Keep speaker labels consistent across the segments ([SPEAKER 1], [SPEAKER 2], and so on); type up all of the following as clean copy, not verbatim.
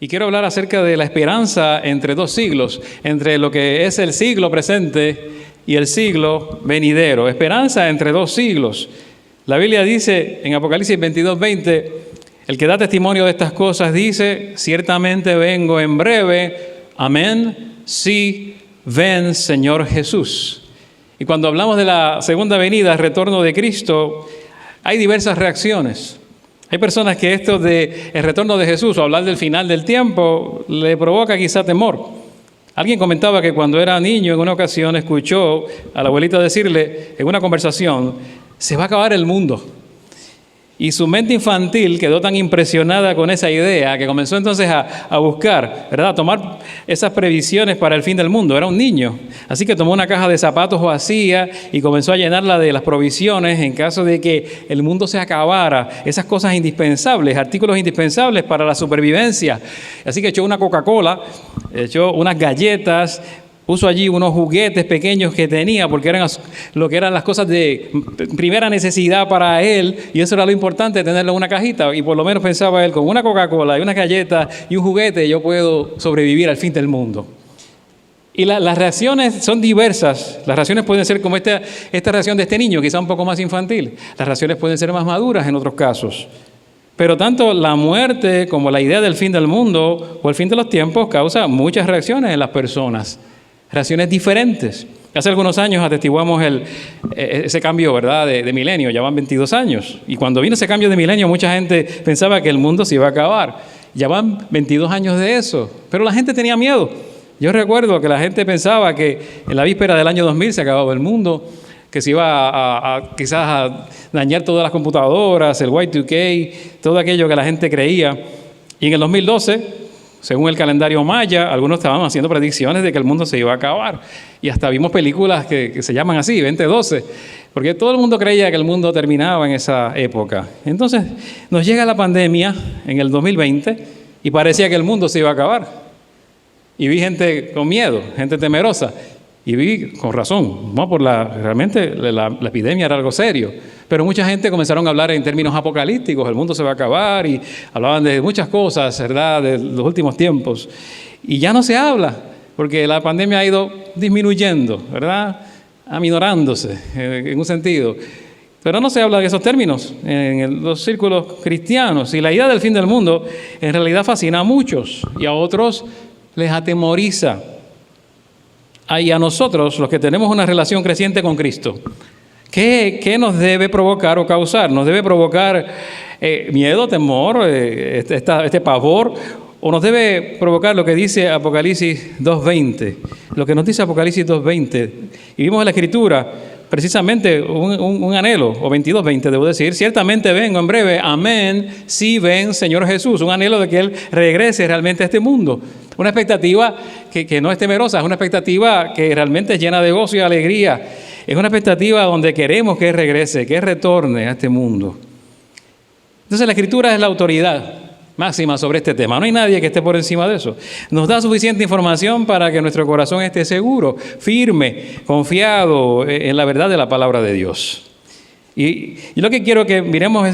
[SPEAKER 1] Y quiero hablar acerca de la esperanza entre dos siglos, entre lo que es el siglo presente y el siglo venidero. Esperanza entre dos siglos. La Biblia dice en Apocalipsis 22:20, el que da testimonio de estas cosas dice, ciertamente vengo en breve, amén, sí, ven Señor Jesús. Y cuando hablamos de la segunda venida, el retorno de Cristo, hay diversas reacciones. Hay personas que esto de el retorno de Jesús o hablar del final del tiempo le provoca quizá temor. Alguien comentaba que cuando era niño en una ocasión escuchó a la abuelita decirle en una conversación, se va a acabar el mundo. Y su mente infantil quedó tan impresionada con esa idea que comenzó entonces a buscar, ¿verdad? A tomar esas previsiones para el fin del mundo. Era un niño. Así que tomó una caja de zapatos vacía y comenzó a llenarla de las provisiones en caso de que el mundo se acabara. Esas cosas indispensables, artículos indispensables para la supervivencia. Así que echó una Coca-Cola, echó unas galletas, puso allí unos juguetes pequeños que tenía porque eran lo que eran las cosas de primera necesidad para él, y eso era lo importante, tenerlo en una cajita. Y por lo menos pensaba él, con una Coca-Cola y unas galletas y un juguete yo puedo sobrevivir al fin del mundo. Y las reacciones son diversas. Las reacciones pueden ser como esta reacción de este niño, quizá un poco más infantil. Las reacciones pueden ser más maduras en otros casos. Pero tanto la muerte como la idea del fin del mundo o el fin de los tiempos causa muchas reacciones en las personas. Reacciones diferentes. Hace algunos años atestiguamos ese cambio, ¿verdad?, de milenio, ya van 22 años. Y cuando vino ese cambio de milenio, mucha gente pensaba que el mundo se iba a acabar. Ya van 22 años de eso, pero la gente tenía miedo. Yo recuerdo que la gente pensaba que en la víspera del año 2000 se acababa el mundo, que se iba quizás a dañar todas las computadoras, el Y2K, todo aquello que la gente creía. Y en el 2012... según el calendario maya, algunos estaban haciendo predicciones de que el mundo se iba a acabar. Y hasta vimos películas que se llaman así, 2012, porque todo el mundo creía que el mundo terminaba en esa época. Entonces nos llega la pandemia en el 2020 y parecía que el mundo se iba a acabar. Y vi gente con miedo, gente temerosa. Y vi con razón, ¿no? Realmente la epidemia era algo serio. Pero mucha gente comenzaron a hablar en términos apocalípticos, el mundo se va a acabar, y hablaban de muchas cosas, ¿verdad?, de los últimos tiempos. Y ya no se habla, porque la pandemia ha ido disminuyendo, ¿verdad?, aminorándose en un sentido. Pero no se habla de esos términos en los círculos cristianos. Y la idea del fin del mundo en realidad fascina a muchos y a otros les atemoriza. Y a nosotros, los que tenemos una relación creciente con Cristo, ¿qué nos debe provocar o causar? ¿Nos debe provocar miedo, temor, este pavor? ¿O nos debe provocar lo que dice Apocalipsis 2:20? Lo que nos dice Apocalipsis 2:20. Y vimos en la Escritura precisamente un anhelo, o 22:20 debo decir, ciertamente vengo en breve, amén, sí ven Señor Jesús, un anhelo de que Él regrese realmente a este mundo. Una expectativa que no es temerosa, es una expectativa que realmente es llena de gozo y alegría. Es una expectativa donde queremos que Él regrese, que Él retorne a este mundo. Entonces la Escritura es la autoridad máxima sobre este tema. No hay nadie que esté por encima de eso. Nos da suficiente información para que nuestro corazón esté seguro, firme, confiado en la verdad de la palabra de Dios. Y lo que quiero que miremos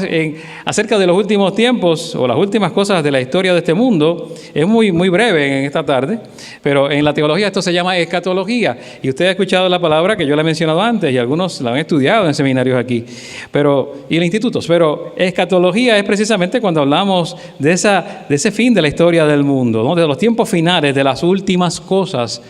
[SPEAKER 1] acerca de los últimos tiempos o las últimas cosas de la historia de este mundo. Es muy breve en esta tarde, pero en la teología esto se llama escatología. Y usted ha escuchado la palabra que yo le he mencionado antes y algunos la han estudiado en seminarios aquí y en institutos. Pero escatología es precisamente cuando hablamos de ese fin de la historia del mundo, ¿no?, de los tiempos finales, de las últimas cosas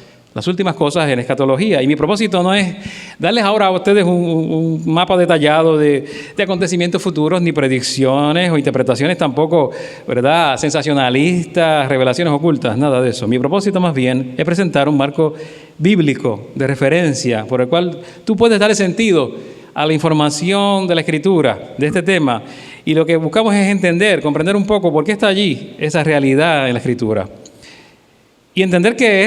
[SPEAKER 1] en escatología. Y mi propósito no es darles ahora a ustedes un mapa detallado de acontecimientos futuros, ni predicciones o interpretaciones tampoco, ¿verdad?, sensacionalistas, revelaciones ocultas, nada de eso. Mi propósito más bien es presentar un marco bíblico de referencia por el cual tú puedes darle sentido a la información de la Escritura, de este tema. Y lo que buscamos es entender, comprender un poco por qué está allí esa realidad en la Escritura. Y entender que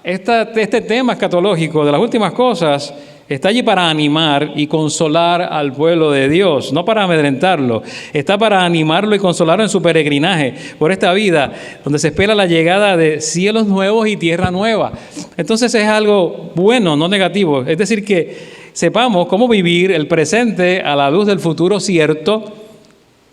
[SPEAKER 1] este tema escatológico de las últimas cosas está allí para animar y consolar al pueblo de Dios, no para amedrentarlo. Está para animarlo y consolarlo en su peregrinaje por esta vida, donde se espera la llegada de cielos nuevos y tierra nueva. Entonces es algo bueno, no negativo. Es decir, que sepamos cómo vivir el presente a la luz del futuro cierto,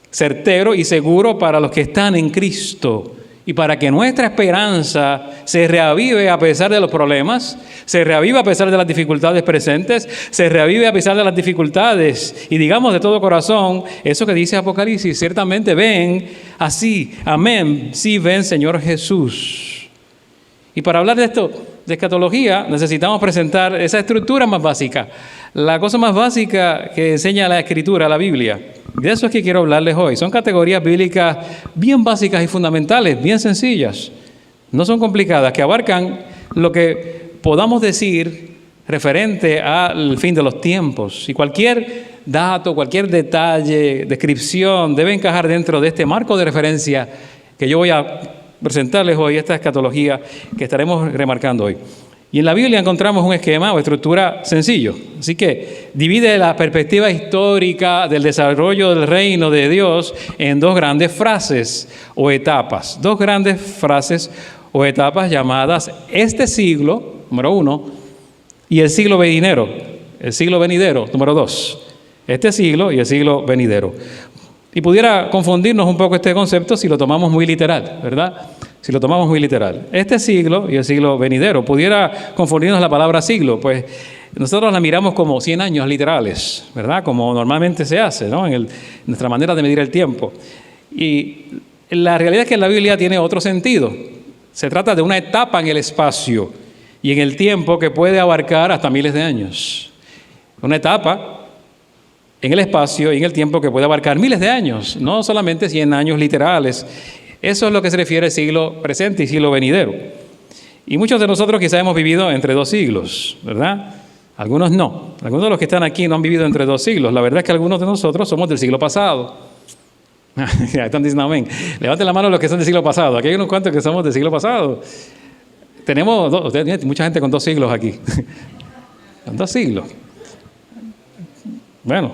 [SPEAKER 1] certero y seguro para los que están en Cristo. Y para que nuestra esperanza se reavive a pesar de los problemas, se reavive a pesar de las dificultades presentes, se reavive a pesar de las dificultades, y digamos de todo corazón, eso que dice Apocalipsis, ciertamente ven así, amén, sí ven Señor Jesús. Y para hablar de esto, de escatología, necesitamos presentar esa estructura más básica, la cosa más básica que enseña la Escritura, la Biblia. De eso es que quiero hablarles hoy. Son categorías bíblicas bien básicas y fundamentales, bien sencillas. No son complicadas, que abarcan lo que podamos decir referente al fin de los tiempos. Y cualquier dato, cualquier detalle, descripción, debe encajar dentro de este marco de referencia que yo voy a presentarles hoy, esta escatología que estaremos remarcando hoy. Y en la Biblia encontramos un esquema o estructura sencillo. Así que divide la perspectiva histórica del desarrollo del reino de Dios en dos grandes frases o etapas. Dos grandes frases o etapas llamadas este siglo, número 1, y el siglo venidero. El siglo venidero, número 2. Este siglo y el siglo venidero. Y pudiera confundirnos un poco este concepto si lo tomamos muy literal, ¿verdad? Si lo tomamos muy literal. Este siglo y el siglo venidero. Pudiera confundirnos la palabra siglo, pues nosotros la miramos como 100 años literales, ¿verdad? Como normalmente se hace, ¿no? En nuestra manera de medir el tiempo. Y la realidad es que la Biblia tiene otro sentido. Se trata de una etapa en el espacio y en el tiempo que puede abarcar hasta miles de años. Una etapa en el espacio y en el tiempo que puede abarcar miles de años, no solamente 100 años literales. Eso es lo que se refiere al siglo presente y siglo venidero. Y muchos de nosotros quizás hemos vivido entre dos siglos, ¿verdad? Algunos no. Algunos de los que están aquí no han vivido entre dos siglos. La verdad es que algunos de nosotros somos del siglo pasado. Están diciendo amén. Levanten la mano los que son del siglo pasado. Aquí hay unos cuantos que somos del siglo pasado. Tenemos mucha gente con 2 siglos aquí. Con 2 siglos. Bueno.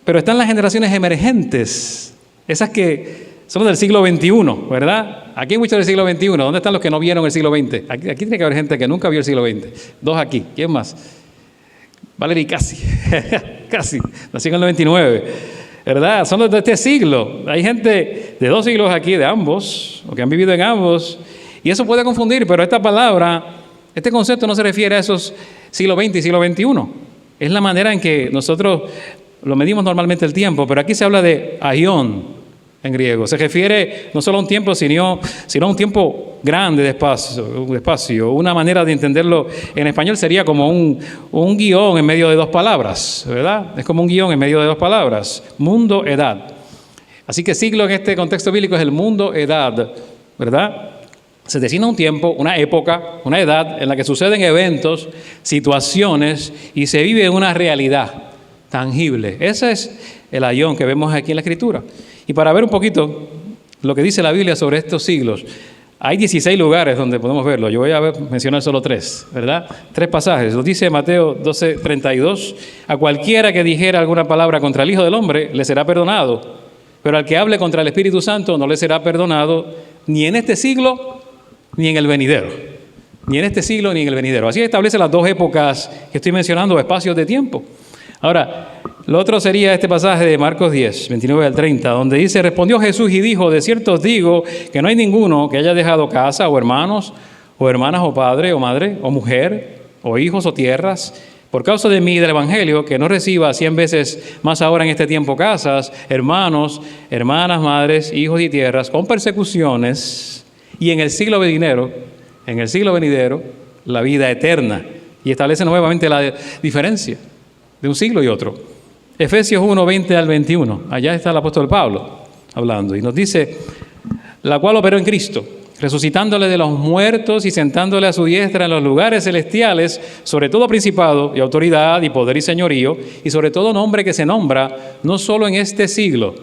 [SPEAKER 1] Pero están las generaciones emergentes. Esas que son del siglo XXI, ¿verdad? Aquí hay muchos del siglo XXI. ¿Dónde están los que no vieron el siglo XX? Aquí tiene que haber gente que nunca vio el siglo XX. 2 aquí. ¿Quién más? Valerie casi. Casi. Nació en el 99. ¿Verdad? Son los de este siglo. Hay gente de 2 siglos aquí, de ambos, o que han vivido en ambos. Y eso puede confundir, pero esta palabra, este concepto no se refiere a esos siglo XX y siglo XXI. Es la manera en que nosotros lo medimos normalmente el tiempo, pero aquí se habla de aion en griego. Se refiere no solo a un tiempo, sino a un tiempo grande de espacio. Una manera de entenderlo en español sería como un guión en medio de 2 palabras, ¿verdad? Es como un guión en medio de 2 palabras. Mundo, edad. Así que siglo en este contexto bíblico es el mundo, edad, ¿verdad? Se designa un tiempo, una época, una edad en la que suceden eventos, situaciones y se vive una realidad tangible. Ese es el aion que vemos aquí en la Escritura. Y para ver un poquito lo que dice la Biblia sobre estos siglos, hay 16 lugares donde podemos verlo. Yo voy a mencionar solo 3, ¿verdad? 3 pasajes. Lo dice Mateo 12:32. A cualquiera que dijera alguna palabra contra el Hijo del Hombre, le será perdonado. Pero al que hable contra el Espíritu Santo, no le será perdonado ni en este siglo ni en el venidero. Ni en este siglo ni en el venidero. Así establece las 2 épocas que estoy mencionando, espacios de tiempo. Ahora, lo otro sería este pasaje de Marcos 10, 29 al 30, donde dice: respondió Jesús y dijo, de cierto os digo que no hay ninguno que haya dejado casa o hermanos o hermanas o padre o madre o mujer o hijos o tierras por causa de mí y del Evangelio, que no reciba 100 veces más ahora en este tiempo casas, hermanos, hermanas, madres, hijos y tierras con persecuciones, y en el siglo venidero, la vida eterna. Y establece nuevamente la diferencia de un siglo y otro. Efesios 1, 20 al 21. Allá está el apóstol Pablo hablando. Y nos dice: la cual operó en Cristo, resucitándole de los muertos y sentándole a su diestra en los lugares celestiales, sobre todo principado y autoridad y poder y señorío, y sobre todo nombre que se nombra, no solo en este siglo,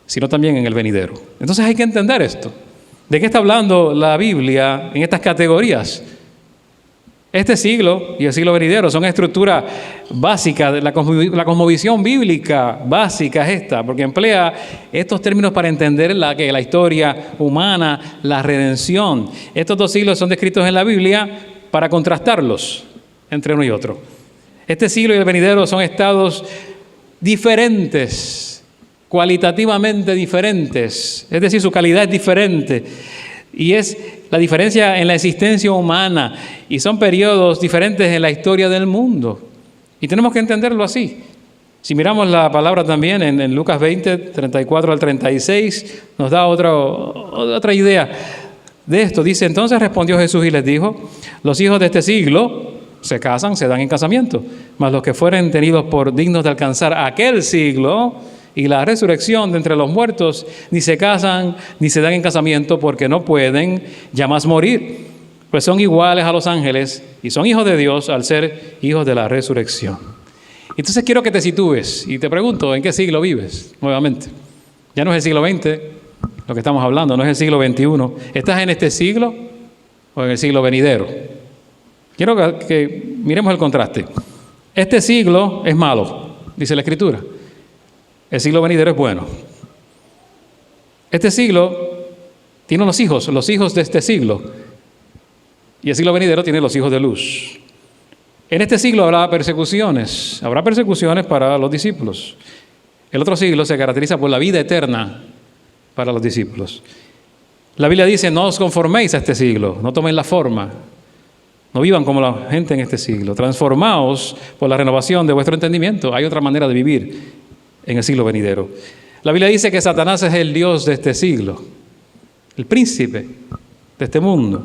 [SPEAKER 1] sino también en el venidero. Entonces hay que entender esto. ¿De qué está hablando la Biblia en estas categorías? Este siglo y el siglo venidero son estructura básica, la cosmovisión bíblica básica es esta, porque emplea estos términos para entender la historia humana, la redención. Estos 2 siglos son descritos en la Biblia para contrastarlos entre uno y otro. Este siglo y el venidero son estados diferentes cualitativamente diferentes, es decir, su calidad es diferente. Y es la diferencia en la existencia humana, y son periodos diferentes en la historia del mundo. Y tenemos que entenderlo así. Si miramos la palabra también en Lucas 20, 34 al 36, nos da otra idea de esto. Dice, entonces respondió Jesús y les dijo, los hijos de este siglo se casan, se dan en casamiento, mas los que fueren tenidos por dignos de alcanzar aquel siglo y la resurrección de entre los muertos, ni se casan ni se dan en casamiento, porque no pueden ya más morir, pues son iguales a los ángeles y son hijos de Dios al ser hijos de la resurrección. Entonces quiero que te sitúes y te pregunto, ¿en qué siglo vives? Nuevamente, ya no es el siglo XX lo que estamos hablando, no es el siglo XXI. ¿Estás en este siglo o en el siglo venidero? Quiero que miremos el contraste. Este siglo es malo, dice la Escritura. El siglo venidero es bueno. Este siglo tiene los hijos de este siglo. Y el siglo venidero tiene los hijos de luz. En este siglo habrá persecuciones para los discípulos. El otro siglo se caracteriza por la vida eterna para los discípulos. La Biblia dice, no os conforméis a este siglo, no tomen la forma, no vivan como la gente en este siglo, transformaos por la renovación de vuestro entendimiento. Hay otra manera de vivir en el siglo venidero. La Biblia dice que Satanás es el Dios de este siglo, el príncipe de este mundo.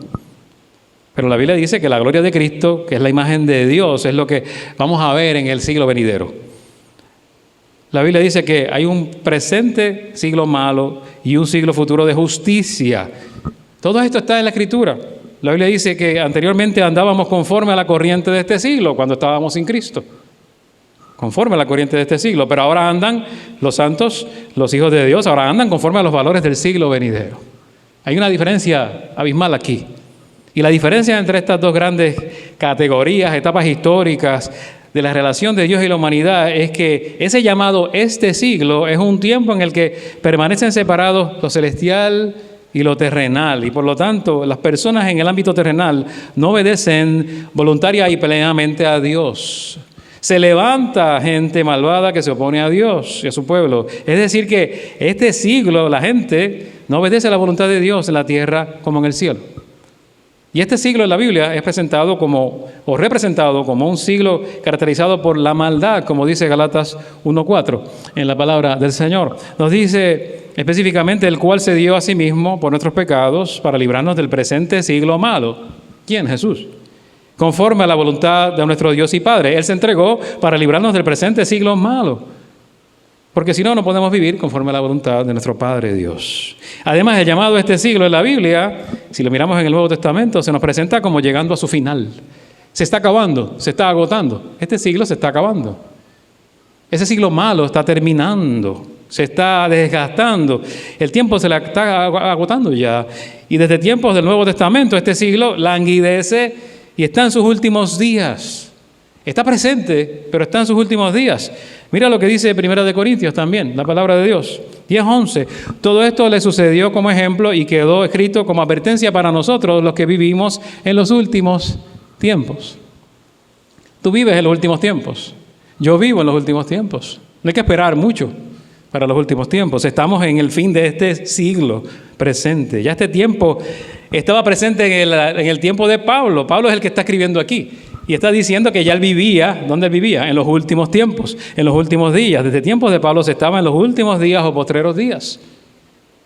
[SPEAKER 1] Pero la Biblia dice que la gloria de Cristo, que es la imagen de Dios, es lo que vamos a ver en el siglo venidero. La Biblia dice que hay un presente siglo malo y un siglo futuro de justicia. Todo esto está en la Escritura. La Biblia dice que anteriormente andábamos conforme a la corriente de este siglo, cuando estábamos sin Cristo. Conforme a la corriente de este siglo. Pero ahora andan los santos, los hijos de Dios, ahora andan conforme a los valores del siglo venidero. Hay una diferencia abismal aquí. Y la diferencia entre estas dos grandes categorías, etapas históricas de la relación de Dios y la humanidad, es que ese llamado este siglo es un tiempo en el que permanecen separados lo celestial y lo terrenal. Y por lo tanto, las personas en el ámbito terrenal no obedecen voluntaria y plenamente a Dios. Se levanta gente malvada que se opone a Dios y a su pueblo. Es decir que este siglo la gente no obedece a la voluntad de Dios en la tierra como en el cielo. Y este siglo en la Biblia es representado como un siglo caracterizado por la maldad, como dice Galatas 1:4 en la palabra del Señor. Nos dice específicamente el cual se dio a sí mismo por nuestros pecados para librarnos del presente siglo malo. ¿Quién? Jesús. Conforme a la voluntad de nuestro Dios y Padre. Él se entregó para librarnos del presente siglo malo. Porque si no, no podemos vivir conforme a la voluntad de nuestro Padre Dios. Además, el llamado a este siglo en la Biblia, si lo miramos en el Nuevo Testamento, se nos presenta como llegando a su final. Se está acabando, se está agotando. Este siglo se está acabando. Ese siglo malo está terminando, se está desgastando. El tiempo se la está agotando ya. Y desde tiempos del Nuevo Testamento, este siglo languidece y está en sus últimos días. Está presente, pero está en sus últimos días. Mira lo que dice 1 Corintios también, la palabra de Dios, 10:11. Todo esto le sucedió como ejemplo y quedó escrito como advertencia para nosotros, los que vivimos en los últimos tiempos. Tú vives en los últimos tiempos. Yo vivo en los últimos tiempos. No hay que esperar mucho para los últimos tiempos. Estamos en el fin de este siglo presente. Ya este tiempo estaba presente en el tiempo de Pablo. Pablo es el que está escribiendo aquí. Y está diciendo que ya él vivía, ¿dónde él vivía? En los últimos tiempos, en los últimos días. Desde tiempos de Pablo se estaba en los últimos días o postreros días.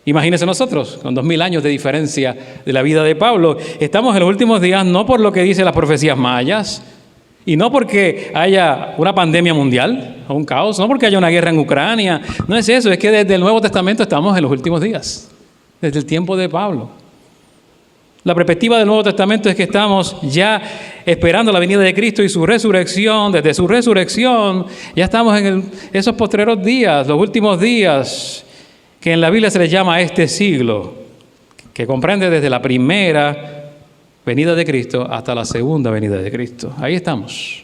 [SPEAKER 1] Imagínense nosotros, con 2000 años de diferencia de la vida de Pablo. Estamos en los últimos días no por lo que dicen las profecías mayas, y no porque haya una pandemia mundial o un caos, no porque haya una guerra en Ucrania. No es eso, es que desde el Nuevo Testamento estamos en los últimos días, desde el tiempo de Pablo. La perspectiva del Nuevo Testamento es que estamos ya esperando la venida de Cristo y su resurrección. Desde su resurrección ya estamos en esos postreros días, los últimos días, que en la Biblia se les llama este siglo, que comprende desde la primera venida de Cristo hasta la segunda venida de Cristo. Ahí estamos.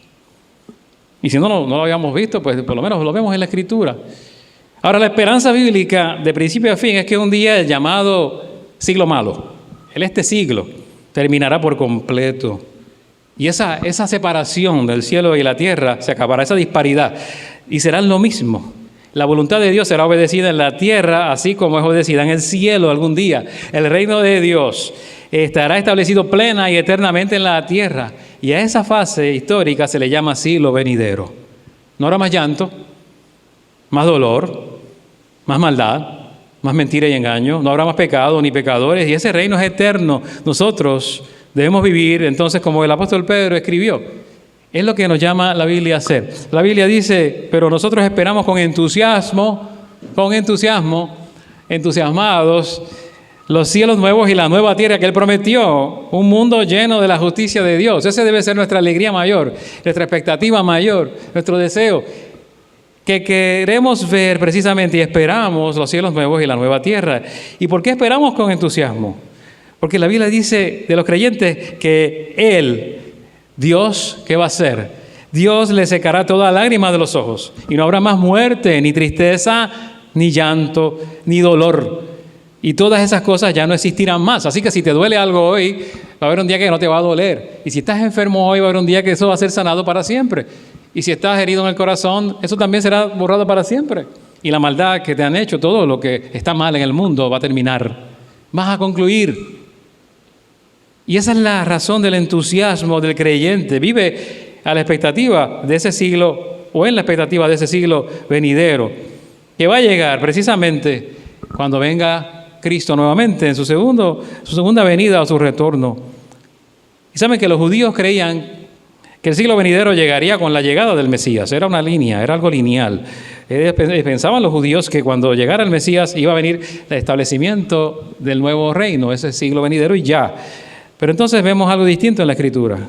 [SPEAKER 1] Y si no lo habíamos visto, pues por lo menos lo vemos en la Escritura. Ahora, la esperanza bíblica de principio a fin es que un día el llamado siglo malo, este siglo, terminará por completo. Y esa separación del cielo y la tierra se acabará, esa disparidad. Y serán lo mismo. La voluntad de Dios será obedecida en la tierra, así como es obedecida en el cielo algún día. El reino de Dios estará establecido plena y eternamente en la tierra. Y a esa fase histórica se le llama siglo venidero. No habrá más llanto, más dolor, más maldad, más mentira y engaño. No habrá más pecado ni pecadores. Y ese reino es eterno. Nosotros debemos vivir entonces como el apóstol Pedro escribió. Es lo que nos llama la Biblia a hacer. La Biblia dice, pero nosotros esperamos con entusiasmo, entusiasmados, los cielos nuevos y la nueva tierra que Él prometió, un mundo lleno de la justicia de Dios. Ese debe ser nuestra alegría mayor, nuestra expectativa mayor, nuestro deseo, que queremos ver precisamente y esperamos los cielos nuevos y la nueva tierra. ¿Y por qué esperamos con entusiasmo? Porque la Biblia dice de los creyentes que Él, Dios, ¿qué va a hacer? Dios le secará toda lágrima de los ojos y no habrá más muerte, ni tristeza, ni llanto, ni dolor. Y todas esas cosas ya no existirán más. Así que si te duele algo hoy, va a haber un día que no te va a doler. Y si estás enfermo hoy, va a haber un día que eso va a ser sanado para siempre. Y si estás herido en el corazón, eso también será borrado para siempre. Y la maldad que te han hecho, todo lo que está mal en el mundo va a terminar. Vas a concluir. Y esa es la razón del entusiasmo del creyente. Vive a la expectativa de ese siglo, o en la expectativa de ese siglo venidero, que va a llegar precisamente cuando venga Cristo nuevamente en su segunda venida o su retorno. Y saben que los judíos creían que el siglo venidero llegaría con la llegada del Mesías. Era una línea, era algo lineal. Pensaban los judíos que cuando llegara el Mesías iba a venir el establecimiento del nuevo reino, ese siglo venidero y ya. Pero entonces vemos algo distinto en la Escritura.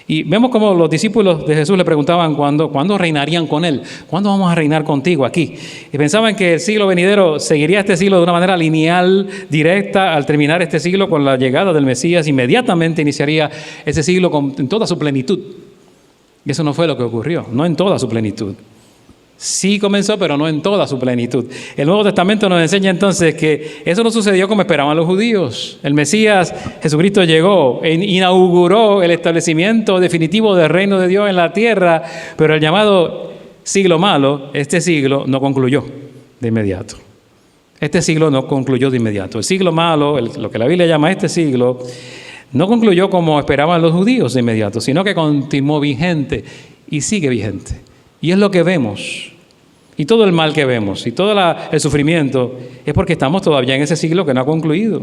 [SPEAKER 1] Y vemos como los discípulos de Jesús le preguntaban ¿cuándo reinarían con Él? ¿Cuándo vamos a reinar contigo aquí? Y pensaban que el siglo venidero seguiría este siglo de una manera lineal, directa. Al terminar este siglo con la llegada del Mesías, inmediatamente iniciaría ese siglo en toda su plenitud. Y eso no fue lo que ocurrió, no en toda su plenitud. Sí comenzó, pero no en toda su plenitud. El Nuevo Testamento nos enseña entonces que eso no sucedió como esperaban los judíos. El Mesías, Jesucristo, llegó e inauguró el establecimiento definitivo del reino de Dios en la tierra, pero el llamado siglo malo, este siglo, no concluyó de inmediato. Este siglo no concluyó de inmediato. El siglo malo, lo que la Biblia llama este siglo, no concluyó como esperaban los judíos de inmediato, sino que continuó vigente y sigue vigente. Y es lo que vemos. Y todo el mal que vemos y todo el sufrimiento es porque estamos todavía en ese siglo que no ha concluido.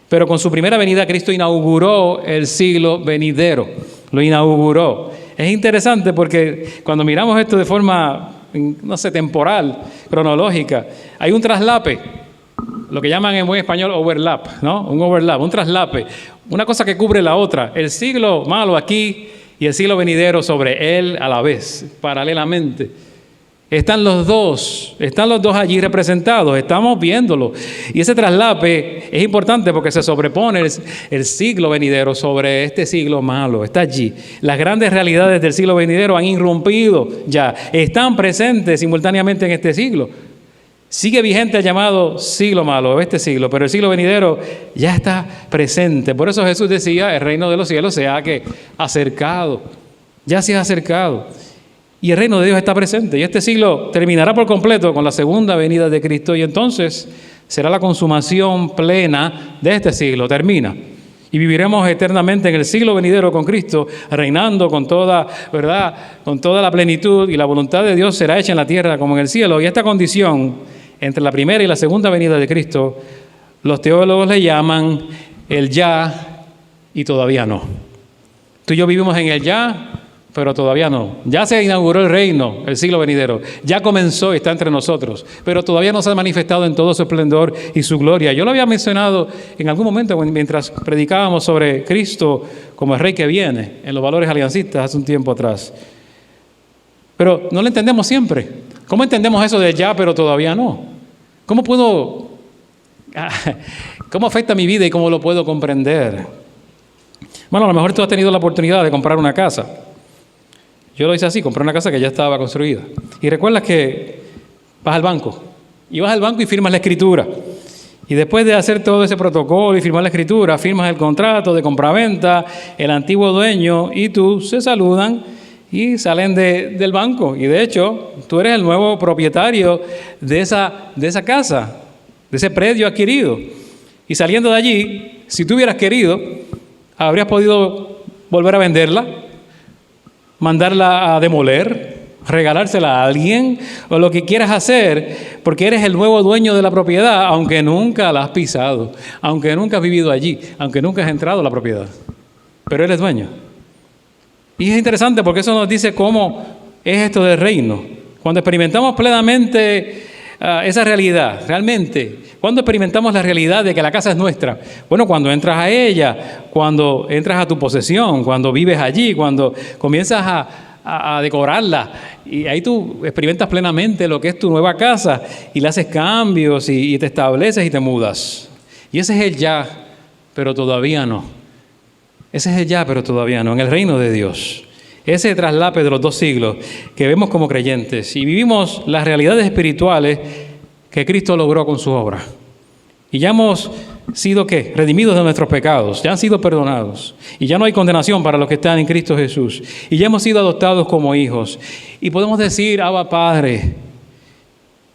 [SPEAKER 1] Pero con su primera venida Cristo inauguró el siglo venidero. Lo inauguró. Es interesante porque cuando miramos esto de forma, no sé, temporal, cronológica, hay un traslape. Lo que llaman en buen español overlap, ¿no? Un overlap, un traslape. Una cosa que cubre la otra. El siglo malo aquí y el siglo venidero sobre él a la vez, paralelamente. Están los dos allí representados, estamos viéndolo. Y ese traslape es importante porque se sobrepone el siglo venidero sobre este siglo malo, está allí. Las grandes realidades del siglo venidero han irrumpido ya, están presentes simultáneamente en este siglo. Sigue vigente el llamado siglo malo, este siglo, pero el siglo venidero ya está presente. Por eso Jesús decía, el reino de los cielos se ha acercado, ya se ha acercado. Y el reino de Dios está presente. Y este siglo terminará por completo con la segunda venida de Cristo. Y entonces será la consumación plena de este siglo. Termina. Y viviremos eternamente en el siglo venidero con Cristo, reinando con toda, ¿verdad?, con toda la plenitud. Y la voluntad de Dios será hecha en la tierra como en el cielo. Y esta condición entre la primera y la segunda venida de Cristo, los teólogos le llaman el ya y todavía no. Tú y yo vivimos en el ya, pero todavía no. Ya se inauguró el reino, el siglo venidero. Ya comenzó y está entre nosotros, pero todavía no se ha manifestado en todo su esplendor y su gloria. Yo lo había mencionado en algún momento mientras predicábamos sobre Cristo como el Rey que viene, en los valores aliancistas hace un tiempo atrás. Pero no lo entendemos siempre. ¿Cómo entendemos eso de ya, pero todavía no? ¿Cómo afecta mi vida y cómo lo puedo comprender? Bueno, a lo mejor tú has tenido la oportunidad de comprar una casa. Yo lo hice así, compré una casa que ya estaba construida. Y recuerdas que vas al banco y firmas la escritura. Y después de hacer todo ese protocolo y firmar la escritura, firmas el contrato de compraventa, el antiguo dueño y tú se saludan y salen del banco. Y de hecho, tú eres el nuevo propietario de esa casa, de ese predio adquirido. Y saliendo de allí, si tú hubieras querido, habrías podido volver a venderla, mandarla a demoler, regalársela a alguien o lo que quieras hacer, porque eres el nuevo dueño de la propiedad, aunque nunca la has pisado, aunque nunca has vivido allí, aunque nunca has entrado a la propiedad. Pero eres dueño. Y es interesante porque eso nos dice cómo es esto del reino. Cuando experimentamos plenamente esa realidad, realmente, ¿cuándo experimentamos la realidad de que la casa es nuestra? Bueno, cuando entras a ella, cuando entras a tu posesión, cuando vives allí, cuando comienzas a decorarla, y ahí tú experimentas plenamente lo que es tu nueva casa y le haces cambios y te estableces y te mudas. Y ese es el ya, pero todavía no. Ese es el ya, pero todavía no, en el reino de Dios. Ese traslape de los 2 siglos que vemos como creyentes y vivimos las realidades espirituales que Cristo logró con su obra. Y ya hemos sido, ¿qué? Redimidos de nuestros pecados, ya han sido perdonados. Y ya no hay condenación para los que están en Cristo Jesús. Y ya hemos sido adoptados como hijos. Y podemos decir, Abba Padre.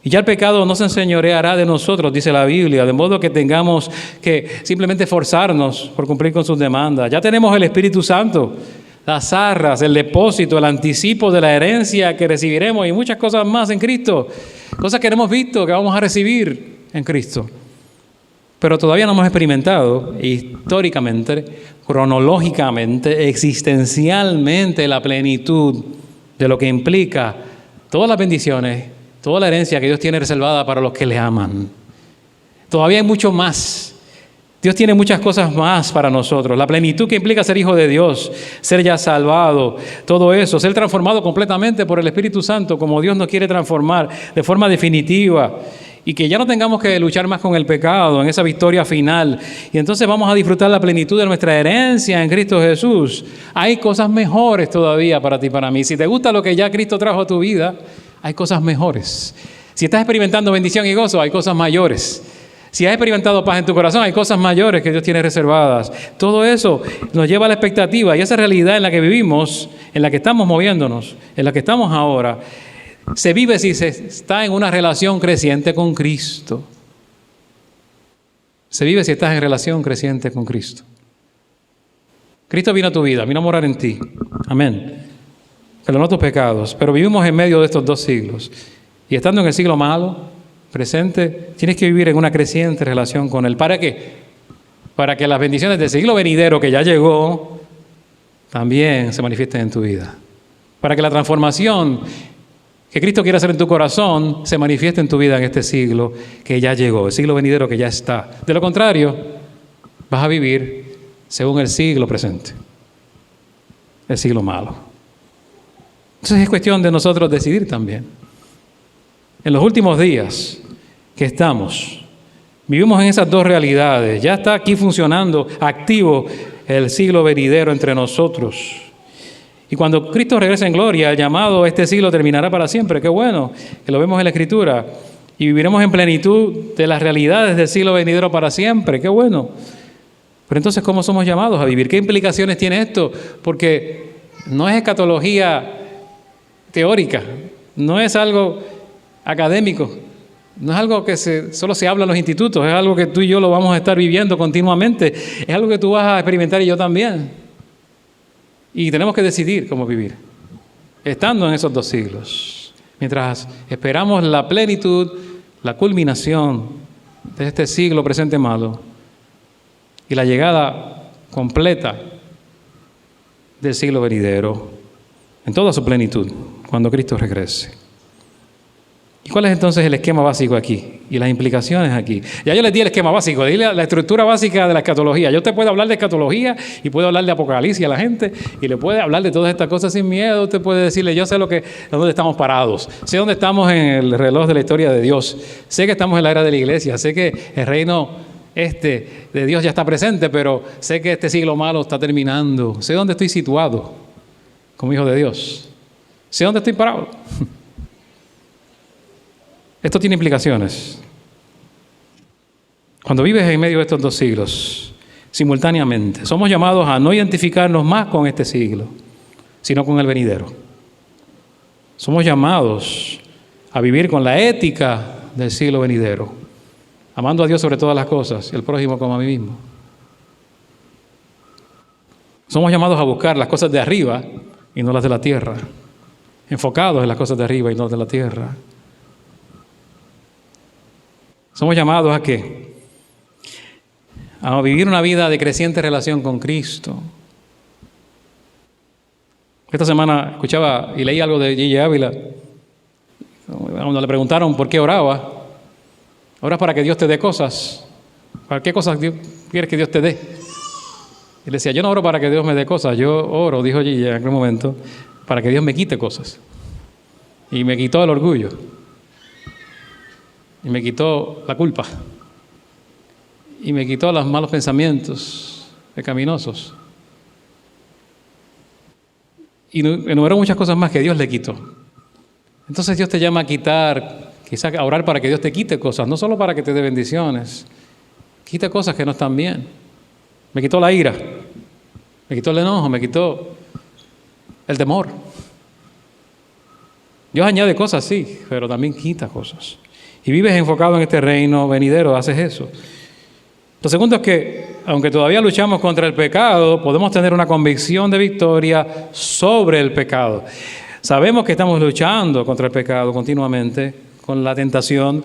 [SPEAKER 1] Y ya el pecado no se enseñoreará de nosotros, dice la Biblia, de modo que tengamos que simplemente esforzarnos por cumplir con sus demandas. Ya tenemos el Espíritu Santo, las arras, el depósito, el anticipo de la herencia que recibiremos y muchas cosas más en Cristo. Cosas que no hemos visto, que vamos a recibir en Cristo. Pero todavía no hemos experimentado históricamente, cronológicamente, existencialmente la plenitud de lo que implica todas las bendiciones, toda la herencia que Dios tiene reservada para los que le aman. Todavía hay mucho más. Dios tiene muchas cosas más para nosotros. La plenitud que implica ser hijo de Dios, ser ya salvado, todo eso, ser transformado completamente por el Espíritu Santo como Dios nos quiere transformar de forma definitiva. Y que ya no tengamos que luchar más con el pecado en esa victoria final. Y entonces vamos a disfrutar la plenitud de nuestra herencia en Cristo Jesús. Hay cosas mejores todavía para ti y para mí. Si te gusta lo que ya Cristo trajo a tu vida, hay cosas mejores. Si estás experimentando bendición y gozo, hay cosas mayores. Si has experimentado paz en tu corazón, hay cosas mayores que Dios tiene reservadas. Todo eso nos lleva a la expectativa y esa realidad en la que vivimos, en la que estamos moviéndonos, en la que estamos ahora, se vive si se está en una relación creciente con Cristo. Se vive si estás en relación creciente con Cristo. Cristo vino a tu vida, vino a morar en ti. Amén. Perdonó tus pecados, pero vivimos en medio de estos 2 siglos. Y estando en el siglo malo, presente, tienes que vivir en una creciente relación con Él. ¿Para qué? Para que las bendiciones del siglo venidero que ya llegó también se manifiesten en tu vida. Para que la transformación que Cristo quiere hacer en tu corazón se manifieste en tu vida en este siglo que ya llegó, el siglo venidero que ya está. De lo contrario, vas a vivir según el siglo presente, el siglo malo. Entonces es cuestión de nosotros decidir también. En los últimos días que estamos, vivimos en esas 2 realidades. Ya está aquí funcionando, activo, el siglo venidero entre nosotros. Y cuando Cristo regrese en gloria, el llamado este siglo terminará para siempre. Qué bueno que lo vemos en la Escritura. Y viviremos en plenitud de las realidades del siglo venidero para siempre. Qué bueno. Pero entonces, ¿cómo somos llamados a vivir? ¿Qué implicaciones tiene esto? Porque no es escatología teórica, no es algo académico, no es algo que solo se habla en los institutos, es algo que tú y yo lo vamos a estar viviendo continuamente, es algo que tú vas a experimentar y yo también. Y tenemos que decidir cómo vivir, estando en esos 2 siglos, mientras esperamos la plenitud, la culminación de este siglo presente malo y la llegada completa del siglo venidero en toda su plenitud, cuando Cristo regrese. ¿Y cuál es entonces el esquema básico aquí? Y las implicaciones aquí. Ya yo les di el esquema básico, di la estructura básica de la escatología. Yo te puedo hablar de escatología y puedo hablar de Apocalipsis a la gente y le puede hablar de todas estas cosas sin miedo. Usted puede decirle, yo sé dónde estamos parados. Sé dónde estamos en el reloj de la historia de Dios. Sé que estamos en la era de la iglesia. Sé que el reino de Dios ya está presente, pero sé que este siglo malo está terminando. Sé dónde estoy situado como hijo de Dios. Sé dónde estoy parado. Esto tiene implicaciones. Cuando vives en medio de estos 2 siglos, simultáneamente, somos llamados a no identificarnos más con este siglo, sino con el venidero. Somos llamados a vivir con la ética del siglo venidero, amando a Dios sobre todas las cosas y al prójimo como a mí mismo. Somos llamados a buscar las cosas de arriba y no las de la tierra, enfocados en las cosas de arriba y no de la tierra. Somos llamados ¿a qué? A vivir una vida de creciente relación con Cristo. Esta semana escuchaba y leí algo de G.J. Ávila, cuando le preguntaron por qué oraba. Oras para que Dios te dé cosas. ¿Para qué cosas quieres que Dios te dé? Y le decía, yo no oro para que Dios me dé cosas, yo oro, dijo G.J. en aquel momento, para que Dios me quite cosas. Y me quitó el orgullo. Y me quitó la culpa. Y me quitó los malos pensamientos pecaminosos. Y enumeró muchas cosas más que Dios le quitó. Entonces Dios te llama a quitar, quizás a orar para que Dios te quite cosas, no solo para que te dé bendiciones. Quita cosas que no están bien. Me quitó la ira, me quitó el enojo, me quitó el temor. Dios añade cosas, sí, pero también quita cosas. Y vives enfocado en este reino venidero, haces eso. Lo segundo es que, aunque todavía luchamos contra el pecado, podemos tener una convicción de victoria sobre el pecado. Sabemos que estamos luchando contra el pecado continuamente, con la tentación,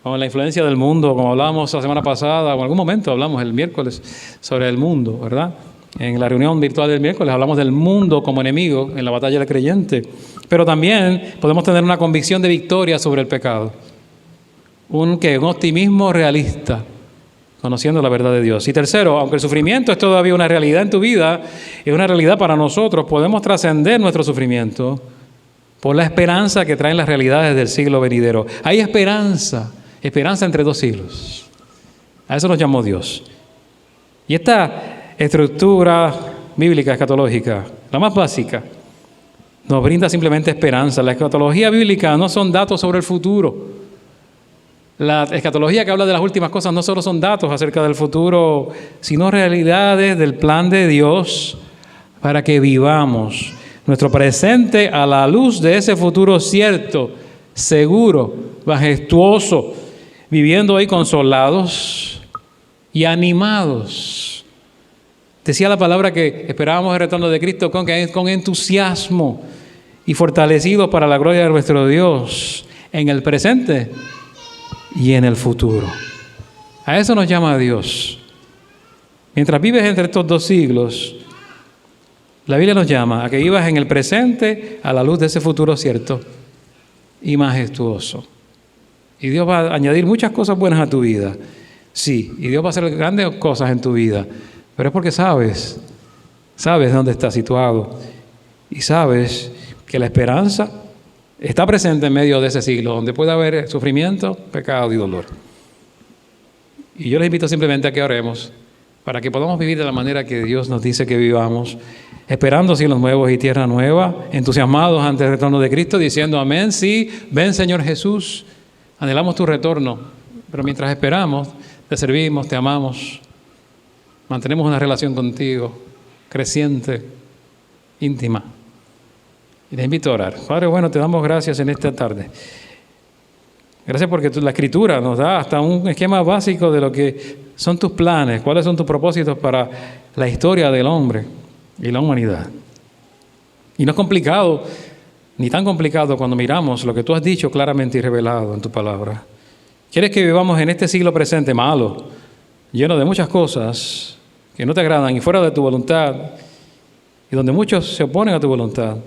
[SPEAKER 1] con la influencia del mundo, como hablábamos la semana pasada, o en algún momento hablamos el miércoles sobre el mundo, ¿verdad? En la reunión virtual del miércoles hablamos del mundo como enemigo en la batalla del creyente. Pero también podemos tener una convicción de victoria sobre el pecado. Un optimismo realista, conociendo la verdad de Dios. Y tercero, aunque el sufrimiento es todavía una realidad en tu vida, es una realidad para nosotros, podemos trascender nuestro sufrimiento por la esperanza que traen las realidades del siglo venidero. Hay esperanza entre dos siglos. A eso nos llamó Dios. Y esta estructura bíblica, escatológica, la más básica, nos brinda simplemente esperanza. La escatología bíblica no son datos sobre el futuro. La escatología que habla de las últimas cosas no solo son datos acerca del futuro, sino realidades del plan de Dios para que vivamos nuestro presente a la luz de ese futuro cierto, seguro, majestuoso, viviendo ahí consolados y animados. Decía la palabra que esperábamos el retorno de Cristo con entusiasmo y fortalecidos para la gloria de nuestro Dios en el presente y en el futuro. A eso nos llama Dios. Mientras vives entre estos dos siglos, la Biblia nos llama a que vivas en el presente a la luz de ese futuro cierto y majestuoso. Y Dios va a añadir muchas cosas buenas a tu vida. Sí, y Dios va a hacer grandes cosas en tu vida. Pero es porque sabes dónde estás situado. Y sabes que la esperanza está presente en medio de ese siglo, donde puede haber sufrimiento, pecado y dolor. Y yo les invito simplemente a que oremos para que podamos vivir de la manera que Dios nos dice que vivamos, esperando cielos nuevos y tierra nueva, entusiasmados ante el retorno de Cristo, diciendo amén, sí, ven Señor Jesús, anhelamos tu retorno, pero mientras esperamos, te servimos, te amamos, mantenemos una relación contigo, creciente, íntima. Y les invito a orar. Padre, bueno, te damos gracias en esta tarde. Gracias porque la Escritura nos da hasta un esquema básico de lo que son tus planes, cuáles son tus propósitos para la historia del hombre y la humanidad. Y no es complicado, ni tan complicado cuando miramos lo que tú has dicho claramente y revelado en tu palabra. Quieres que vivamos en este siglo presente malo, lleno de muchas cosas que no te agradan y fuera de tu voluntad, y donde muchos se oponen a tu voluntad,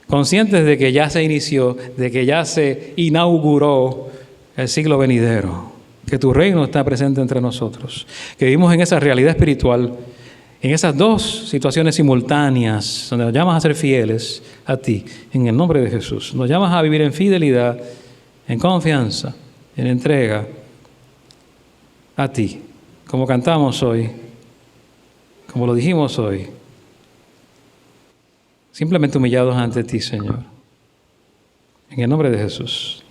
[SPEAKER 1] conscientes de que ya se inició, de que ya se inauguró el siglo venidero, que tu reino está presente entre nosotros, que vivimos en esa realidad espiritual, en esas dos situaciones simultáneas, donde nos llamas a ser fieles a ti, en el nombre de Jesús. Nos llamas a vivir en fidelidad, en confianza, en entrega a ti, como cantamos hoy, como lo dijimos hoy. Simplemente humillados ante ti, Señor. En el nombre de Jesús.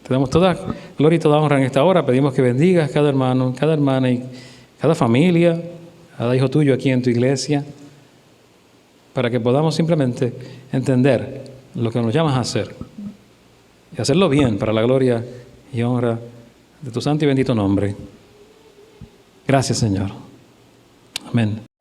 [SPEAKER 1] Te damos toda gloria y toda honra en esta hora. Pedimos que bendigas cada hermano, cada hermana y cada familia, cada hijo tuyo aquí en tu iglesia, para que podamos simplemente entender lo que nos llamas a hacer. Y hacerlo bien para la gloria y honra de tu santo y bendito nombre. Gracias, Señor. Amén.